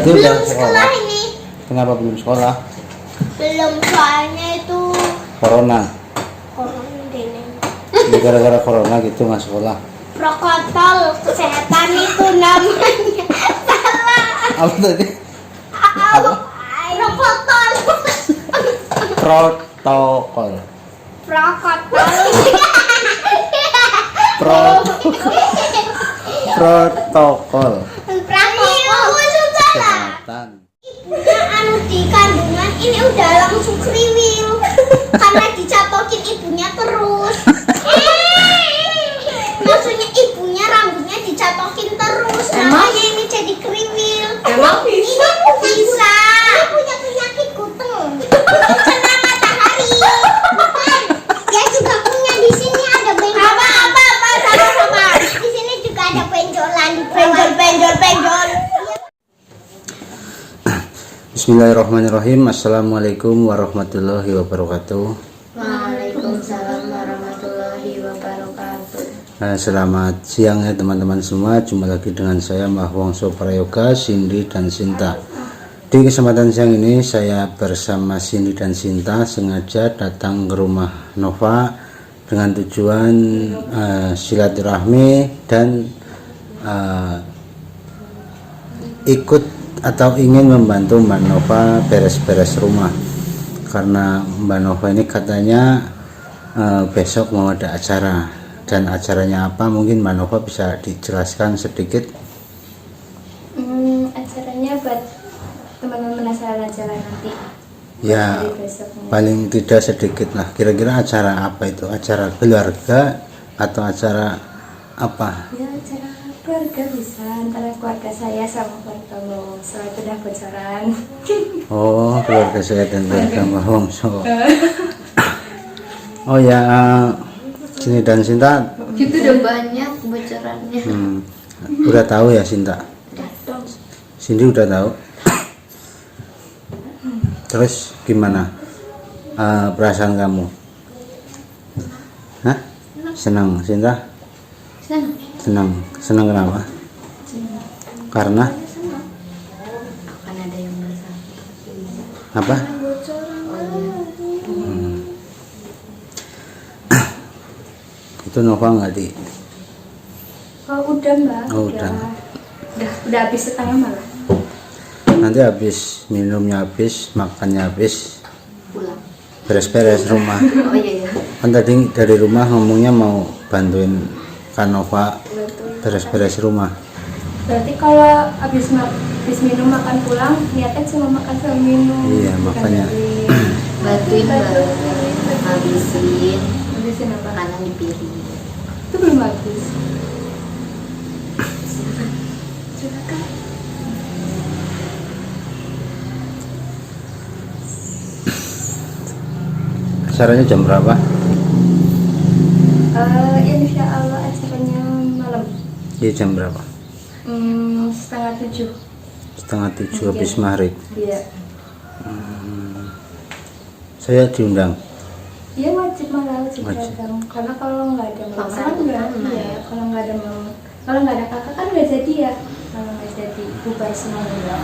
Berarti udah Belum sekolah ini. Kenapa belum sekolah? Belum, soalnya itu Corona. corona ini. Ini gara-gara corona gitu nggak sekolah. Protokol kesehatan itu namanya. Salah. Apa tadi? Protokol. Protokol. Protokol. Protokol Protokol salah. kesehatan. Ibunya anu di kandungan ini udah langsung kriwil karena dicatokin ibunya terus. Maksudnya ibunya rambutnya dicatokin terus, makanya ini jadi kriwil. Emang bisa? Bisa. Dia punya penyakit kutung. Kena matahari. Bukan. Dia juga punya di sini ada benjolan. Apa sama. Di sini juga ada benjolan. Benjol. Bismillahirrahmanirrahim. Assalamualaikum warahmatullahi wabarakatuh. Waalaikumsalam warahmatullahi wabarakatuh. Selamat siang ya teman-teman semua. Jumpa lagi dengan saya Mahwongso Prayoga, Cindy dan Sinta. Di kesempatan siang ini saya bersama Cindy dan Sinta sengaja datang ke rumah Nova dengan tujuan silaturahmi dan ikut atau ingin membantu Mbak Nova beres-beres rumah, karena Mbak Nova ini katanya besok mau ada acara, dan acaranya apa mungkin Mbak Nova bisa dijelaskan sedikit. Acaranya buat teman-teman penasaran acara nanti. Ya, paling tidak sedikit lah, kira-kira acara apa itu? Acara keluarga atau acara apa? Ya, acara keluarga bisa antara keluarga saya sama keluarga lo. Soal itu udah bocoran. Oh, keluarga saya dan keluarga Mbak Wongso. Oh ya, Cindy dan Sinta Itu udah banyak bocorannya. udah tahu ya Sinta? Cindy udah tahu. Terus gimana perasaan kamu? Hah? Senang Sinta? Senang kenapa? Karena Akan ada yang bersama. apa? Itu Nova nggak di? Oh, udah Mbak. Oh, udah. Udah habis setengah malah. Nanti habis minumnya habis, makannya habis, Pulang. beres-beres rumah. Oh iya ya. Kan tadi dari rumah ngomongnya mau bantuin Kanova beres-beres rumah. Berarti kalau habis minum makan pulang, niatnya cuma makan sama minum. Iya, Bukan makanya. dari- Bantuin habisin Habisin apa? makanan di piring. Itu belum habis. Acaranya jam berapa? Insya Allah acaranya malam. Iya, jam berapa? 6:30. Setengah 7 habis maghrib. Iya. Saya diundang. Iya wajib malah wajib Wajib. datang. Karena kalau nggak ada mama Paksa kan nggak. mama. Iya. Kalau nggak ada mama, kalau nggak ada kakak kan nggak jadi ya. Kalau nggak jadi bubar semuanya.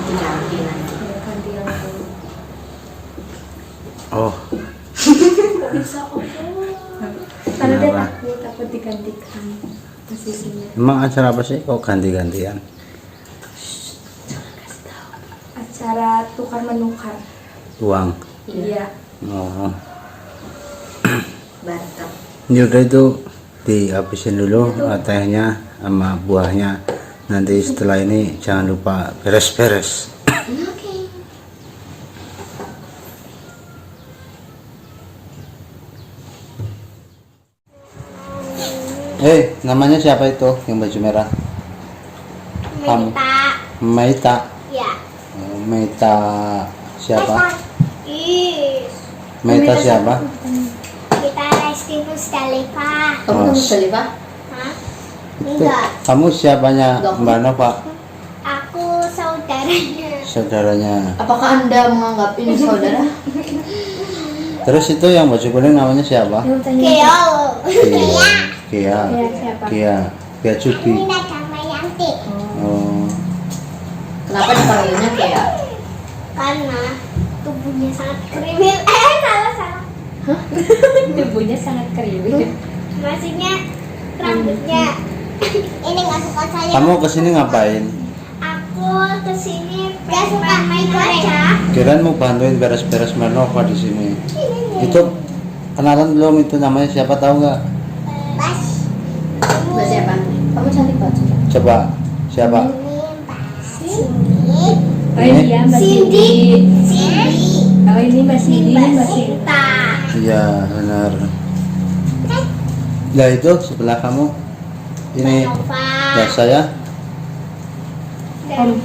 Diganti nanti. Ya ganti yang dulu. Oh, Bisa karena dia Kenapa? takut digantikan posisinya. emang acara apa sih kok ganti-gantian? Acara tukar menukar. Uang. Iya. Oh, Barter. ini udah itu dihabisin dulu tehnya sama buahnya. Nanti setelah ini jangan lupa beres-beres. Namanya siapa itu yang baju merah? Kamu. Meita. Ya. Oh, Meita siapa? Is. Meita siapa? Kita Resti Musdalifah. Kamu kamu sekali Pak? Hah? Itu Enggak. kamu siapanya Mbak Nova? Aku saudaranya. Saudaranya. Apakah Anda menganggap ini saudara? Terus itu yang baju kuning namanya siapa? Keo. Kia. Iya siapa? Kia Cuki. Ini nama Yanti. Oh. Kenapa dipanggilnya Kea? Karena tubuhnya sangat kriwil. Salah. Tubuhnya sangat kriwil. Maksudnya rambutnya. Ini nggak suka saya. Kamu kesini ngapain? Aku kesini gak suka main aja. Kirain mau bantuin beres-beres Manova di sini. Itu kenalan belum, itu namanya siapa tahu nggak? Bas. Mbak siapa? Kamu cantik banget. Coba siapa? Ini Mbak Cindy. Oh iya Mbak Cindy. Cindy. Oh ini Mbak Cindy, Mbak Mbak Cindy. Sinta. Iya benar. Nah itu sebelah kamu ini Nova. ya saya. Dan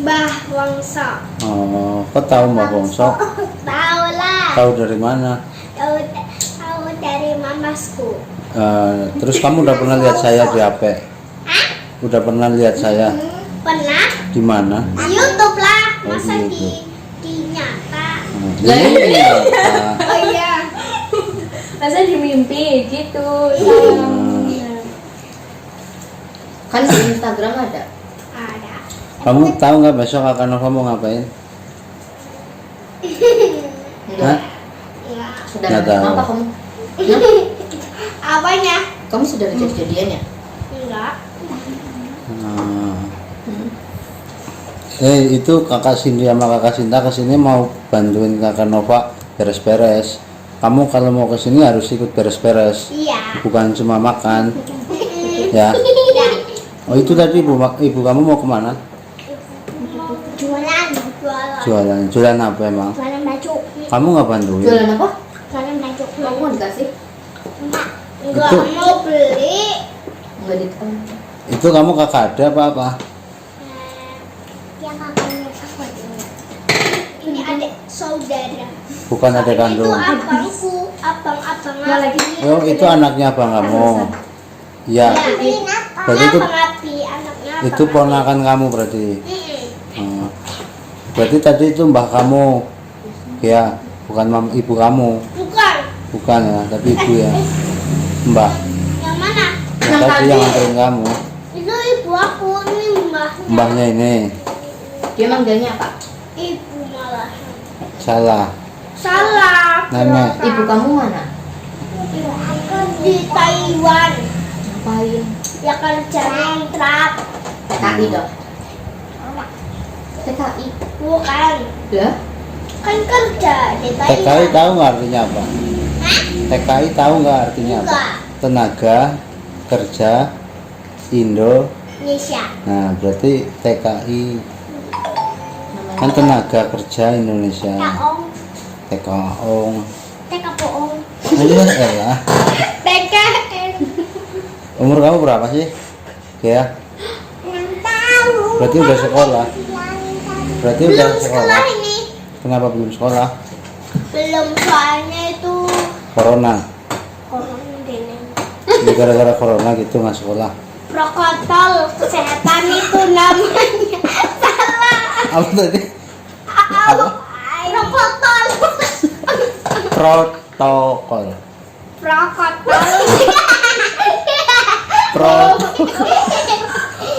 Mbah Wongso. Oh, kok tahu Mbak Bongso? Tahu lah. Tahu dari mana? Tahu dari mamasku. Terus kamu udah pernah lihat saya di HP? Hah? Udah pernah lihat saya Pernah? di mana? Di YouTube lah. Oh, Masa di di YouTube. nyata? Iya. Oh iya. Masa di mimpi gitu. Kan di Instagram ada. Ada. Kamu tahu nggak besok Kak Nova mau ngapain? Hah? Enggak. Sudah Nggak tahu. kenapa kamu? Apanya? Kamu sudah jadi-jadian ya? Enggak. Itu kakak Cindy sama kakak Cinta kesini mau bantuin Kakak Nova beres-beres. Kamu kalau mau kesini harus ikut beres-beres, Iya. bukan cuma makan, ya. Iya. Oh itu tadi ibu kamu mau kemana? Jualan. Jualan apa emang? Jualan baju. Kamu nggak bantuin? Jualan apa? Jualan baju. Kamu mau dikasih? Enggak Itu- mau beli. Enggak dikasih. Itu kamu kakak ada apa? Yang kakaknya aku ini. Ini adik saudara. Bukan ada Itu kandung. abangku, abang-abang Nah, lagi. Abi. Oh itu anaknya abang kamu. Ya, berarti itu Abang Abi, anaknya abang itu Abi. ponakan kamu berarti. Mm-mm. Berarti tadi itu mbah kamu, ya, bukan ibu kamu, Bukan. bukan ya, tapi ibu ya, mbah. Yang mana? Yang tadi yang nganterin kamu, Itu ibu aku, ini mbahnya. mbahnya ini Dia manggilnya apa? Ibu malah. salah. Salah. Nenek. Ibu kamu mana? Ibu aku di Taiwan. Ngapain? Ya kerja kontrak. TKI dong. TKI. Bukan. Lah? Kan kerja di TKI Taiwan. tahu nggak artinya apa? Hah? TKI tahu nggak artinya apa? Enggak. Tenaga kerja Indo. Indonesia. Nah berarti TKI kan Namanya. tenaga kerja Indonesia. Kaong. TKOong. Teka poong. Ayo elah. TKN. Umur kamu berapa sih? Ya. Yang tahu. Berarti udah sekolah. Berarti udah Belum sekolah. sekolah ini. Kenapa belum sekolah? Belum, soalnya itu Corona. corona gini. Ini gara-gara corona gitu nggak sekolah. Protokol kesehatan itu namanya. Salah. Apa tadi? Protokol. Protokol. Protokol.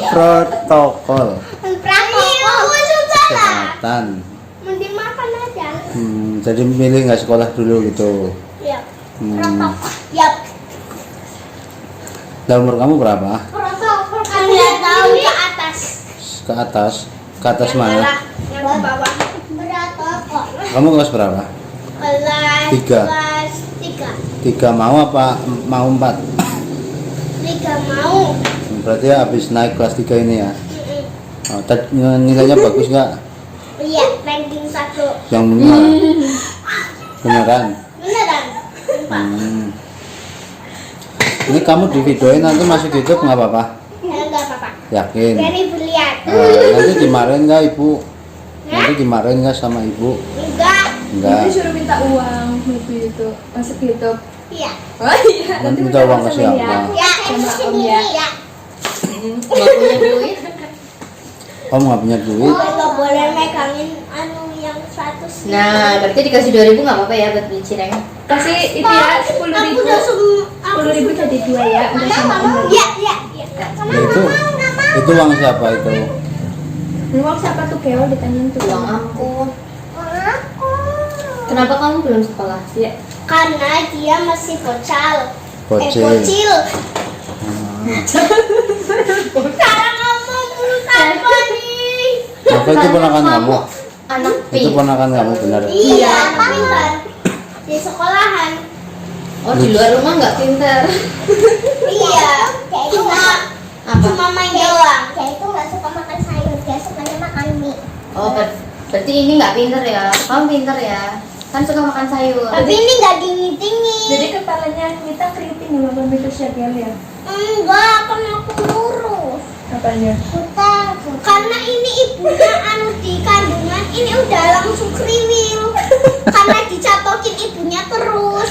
Protokol Protokol susah lah. kesehatan. Mending makan aja. Jadi milih nggak sekolah dulu gitu. Ya. Hmm. Protokol. Yap. Lah umur kamu berapa? Protokol kan nggak tahu ke atas. Ke atas. Ke atas Yang mana? merah, yang ke bawah. Protokol. Kamu kelas berapa? Kelas Tiga. Kelas 3. 3 mau apa mau 4? 3 mau. Berarti habis naik kelas 3 ini ya. Mm-mm. Oh, nilainya bagus nggak? Iya, ranking 1. Yang benar. Beneran. Beneran. Sumpah. Ini kamu di videoin nanti masuk YouTube nggak apa-apa? Enggak apa-apa. Yakin? Dari belian. Nanti dimarahin nggak ibu? Nanti dimarahin nggak sama ibu? Enggak. Enggak. Nanti suruh minta uang itu masuk YouTube. Iya. Oh iya, nanti Minta uang ke sama siapa? dia. Ya, itu Sama Om sendiri ya. ya. Nggak punya duit. Kamu nggak punya duit? Enggak boleh megangin anu yang 100. Nah, berarti dikasih 2.000 nggak apa-apa ya buat beli cireng. Kasih itu ya 10.000. Aku udah 10.000 jadi 2 ya. Udah sama Om. Iya, iya, iya. Ya, itu uang siapa itu? Uang siapa tuh Keol ditanyain tuh? Uang aku. Aku. Kenapa kamu belum sekolah? Ya. Karena dia masih bocil. Bocil. Bocil. Cara ngomong mulu apa nih? Apa itu ponakan kamu? Anak Itu ponakan kamu benar. Iya, pintar. Di sekolahan. Oh, di luar rumah nggak pintar. Iya, kayak itu Apa? cuma main doang. Kayak itu nggak suka makan sayur, dia sukanya makan mie. Oh, berarti ini nggak pintar ya? Kamu pintar ya? Kan suka makan sayur. Tapi ini nggak dingin-dingin. Jadi kepalanya kita keriting sama pemikus ya Keol ya? Enggak, kan aku lurus. Apanya? Karena ini ibunya anu di kandungan ini udah langsung kriwil. Karena dicatokin ibunya terus.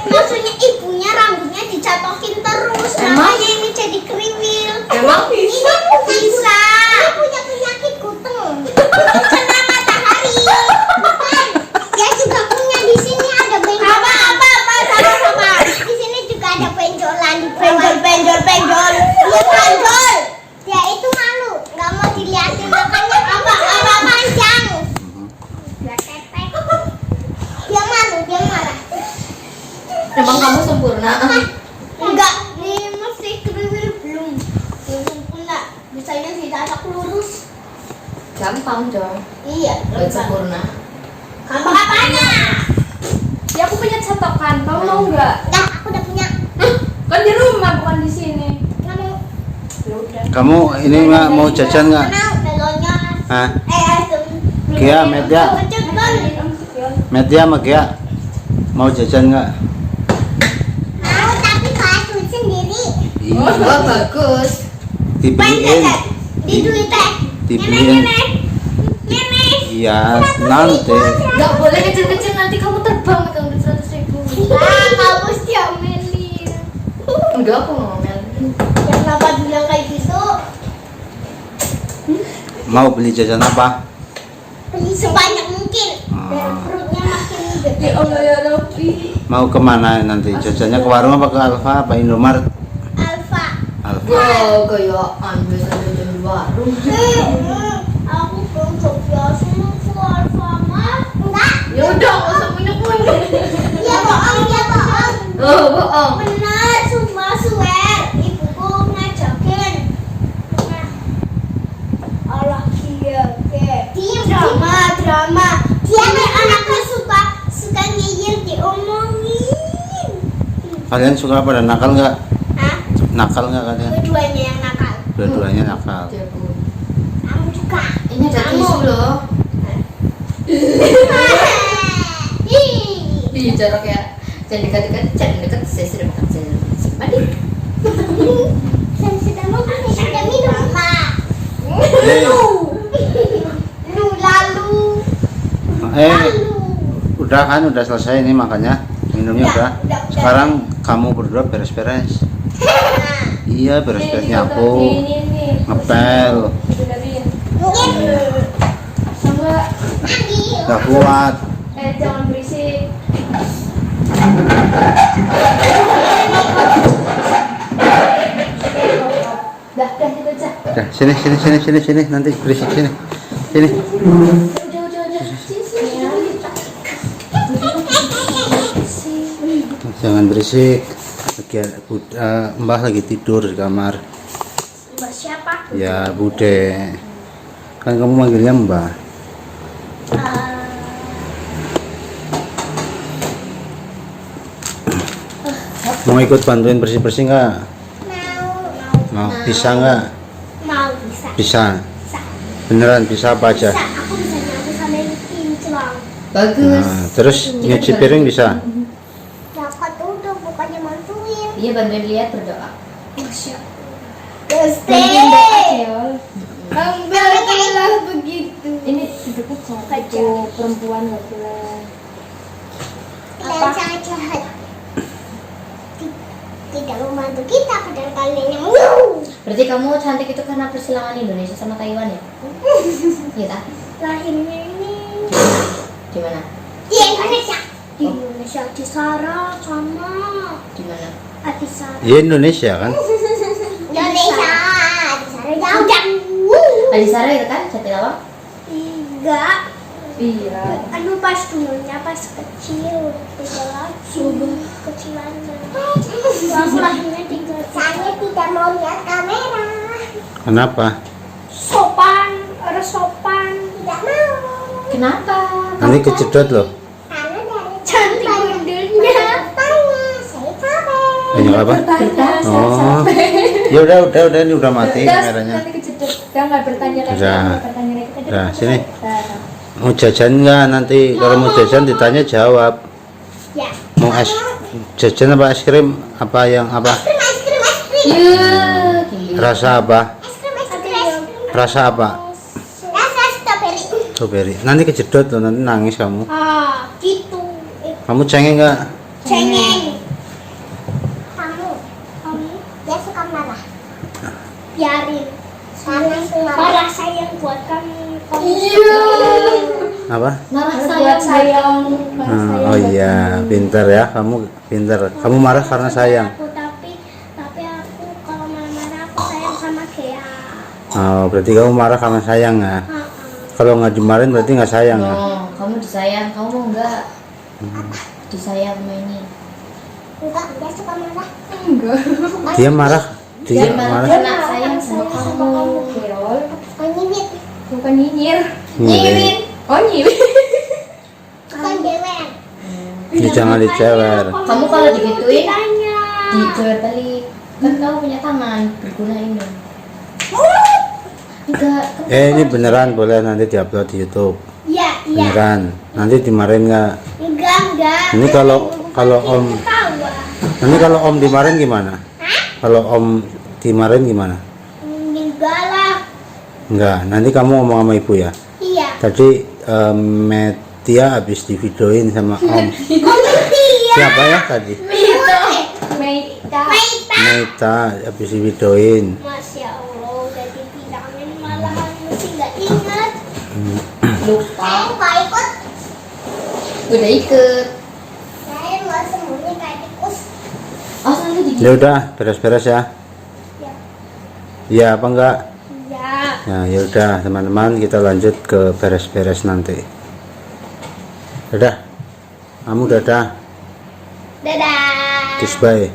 Maksudnya ibunya rambutnya dicatokin terus. Emang? Makanya ini jadi kriwil. Emang Ini bisa. Dia punya penyakit kutung. Kena matahari. Bukan. Dia juga punya di sini ada benjolan. Apa? Di sini juga ada benjolan di bawah. Benjol. Dia panjol. Dia itu malu, nggak mau dilihatin makanya apa panjang. Dia tetek. Dia malu, dia marah. emang kamu sempurna. Enggak, ini masih kriwil belum sempurna. Bisanya ditatak lurus. Gampang dong. Iya, Buat sempurna. Kamu apanya? Ya aku punya catokan, kamu mau nggak? Enggak, aku udah punya. Kan di rumah bukan di sini. Kamu Ya udah. Kamu ini nggak mau jajan nggak? mana melonnya? Hah? Asem. Gia, Media. Media sama Gia. Mau jajan nggak? Mau tapi kalau duit sendiri. Iya. Oh, bagus. Dibeliin. Di duit teh. Dibeliin. Nenek. Iya, nanti. Nggak boleh kecil-kecil, nanti kamu terbang megang duit 100.000. Kamu diomelin. Enggak, aku nggak ngomel. Ya kenapa bilang kayak gitu? Mau beli jajan apa? Beli sebanyak mungkin. Biar Ah. perutnya makin gede. Ya Allah ya Rabbi. Mau kemana nanti? Jajannya ke warung apa ke Alfa apa Indomaret? Alfa. Alfa. Wow, kayak biasa jajan di warung. Aku belum terbiasa ke Alfamart. Enggak. Ya udah, nggak usah punya-punya. Ya bohong. Oh, bohong. Benar, sumpah swear. Ibuku ngajakin. Allah dia, diam drama. Dia nih anaknya suka ngeyel diomongin. Kalian suka pada nakal nggak? Hah? Nakal nggak kalian? Dua-duanya yang nakal. Dua-duanya nakal. Kamu juga. Ini ada tisu loh. Ih, jorok ya. Jangan dekat-dekat. Saya sudah makan sayur. Mandi. Saya sudah mau sudah minum. Lalu. Udah kan, udah selesai ini makanya minumnya udah. Udah. Sekarang kamu berdua beres-beres. Iya, beres-beres nyapu, Ini. ngepel. Benerin. Iya. Sama Gak kuat. jangan berisik. Dah kita aja. Udah, sini nanti berisik sini. Sini. Udah. Jangan berisik. Mbah lagi tidur di kamar. Mbak siapa? Ya, Bude. Kan kamu manggilnya Mbah. Mau ikut bantuin bersih-bersih nggak? Mau? Bisa nggak? Mau bisa. Bisa. Beneran bisa apa aja? Bisa. Aku bisa nyapu sambil kinclong. Bagus. Nah, terus nyuci piring bisa? Dapat udah bukannya bantuin. Iya, bantuin lihat berdoa. Gusti. Bantuin doa Keol. Alhamdulillah begitu. Ini deket sama itu perempuan nggak boleh. Dan sangat jahat. Tidak membantu kita padahal kalian yang Berarti kamu cantik itu karena persilangan Indonesia sama Taiwan ya? Iya tak? lahirnya ini Di mana? di Indonesia. Di Indonesia di Sarah sama Di mana? Adi Sarah. Ya Indonesia kan? Indonesia di Sarah jauh. Adi Sarah itu kan Jatilawang? Enggak. Iya. Aduh pas dulunya pas kecil, tiga lagi. Kecilannya. Aku lahirnya tiga. Saya tidak mau lihat kamera. Kenapa? Harus sopan. Tidak mau. Kenapa? Nanti kejedot loh. Karena dari cantik bundurnya. Saya capek. Banyak apa? Bertanya, Oh. Ya udah ini udah mati kameranya. Nanti kejedot. Udah nggak bertanya lagi. Udah. Nggak bertanya lagi. Udah, sini. Nah. Mau jajan nggak nanti? Kalau mau jajan ditanya jawab. Ya. Mau es jajan apa es krim? Apa yang apa? Es krim. Iya, gila. Rasa apa? Es krim. Rasa apa? Rasa strawberry. Strawberry. Nanti kejedot loh, nanti nangis kamu. Ah, gitu. Kamu cengeng nggak? Cengeng. Kamu dia suka marah. Biarin. Marah sayang buat kamu. Iya. Apa? Marah Buat sayang. Oh iya, pintar ya, kamu pintar. Kamu marah karena sayang. Tapi aku kalau marah aku sayang sama Gea. Oh, berarti kamu marah karena sayang ya? Kalau nggak dimarahin berarti nggak sayang ya? No, kamu disayang, kamu mau enggak? Disayang sama ini. Enggak, dia suka marah. Enggak. Dia marah, dia Dia marah marah. karena sayang sama kamu. Kirol. Nyimit, Bukan nyinyir. Nyiwin. Oh nyiwir. bukan dewer. Ya, jangan dicewer. Kamu kalau digituin, Tanya. dijewer balik. Kan kamu punya tangan, berguna ini. Enggak. Ini beneran boleh nanti diupload di YouTube. Iya. Beneran. Nanti dimarahin nggak? Enggak. Ini kalau om, Ketawa. nanti kalau om dimarahin gimana? Kalau om dimarahin gimana? Enggak lah. Enggak. Nanti kamu ngomong sama ibu ya. Iya. Tadi Metia habis divideoin sama om. Iya. Siapa ya tadi? Meita. Meta habis divideoin. Masya Allah, udah dibilangin malahan masih nggak ingat. Lupa. Saya nggak ikut. Udah ikut. Saya nggak sembunyi kayak tikus. Oh, nanti digigit. Ya udah, beres-beres ya. Ya. Ya apa enggak? Ya. Nah, ya udah teman-teman, kita lanjut ke beres-beres nanti. Dadah. Kamu dadah. Dadah. Kiss bye.